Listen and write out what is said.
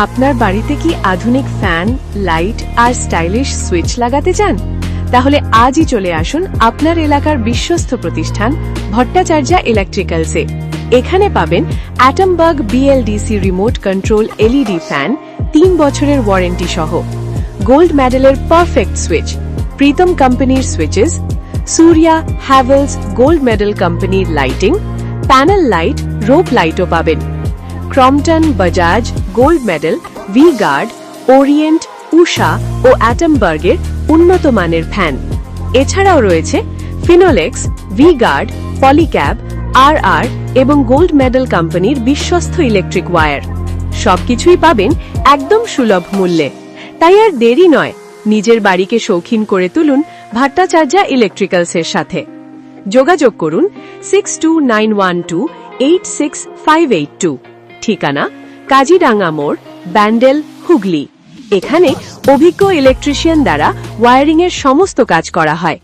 আপনার বাড়িতে কি আধুনিক ফ্যান, লাইট আর স্টাইলিশ সুইচ লাগাতে চান? তাহলে আজই চলে আসুন আপনার এলাকার বিশ্বস্ত প্রতিষ্ঠান ভট্টাচার্য ইলেকট্রিক্যালসে। এখানে পাবেন Atomberg BLDC remote control LED fan, 3 বছরের ওয়ারেন্টি সহ, গোল্ড মেডেলের পারফেক্ট সুইচ, প্রীতম কোম্পানির switches, Surya Havells gold medal কোম্পানির লাইটিং, প্যানেল লাইট, রোপ লাইটও পাবেন। Crompton, Bajaj gold medal, V guard, Orient, Usha ও অ্যাটমবার্গের উন্নত মানের ফ্যান। এছাড়াও রয়েছে ফিনোলেক্স, ভি গার্ড, পলিক্যাব, আর এবং গোল্ড মেডেল কোম্পানির বিশ্বস্ত ইলেকট্রিক ওয়্যার। সবকিছুই পাবেন একদম সুলভ মূল্যে। তাই আর দেরি নয়, নিজের বাড়িকে শৌখিন করে তুলুন ভট্টাচার্য ইলেকট্রিক্যালসের সাথে। যোগাযোগ করুন 6291286582। ঠিকানা কাজিরাঙ্গা মোড়, ব্যান্ডেল, হুগলি। এখানে অভিজ্ঞ ইলেকট্রিশিয়ান দ্বারা ওয়্যারিং এর সমস্ত কাজ করা হয়।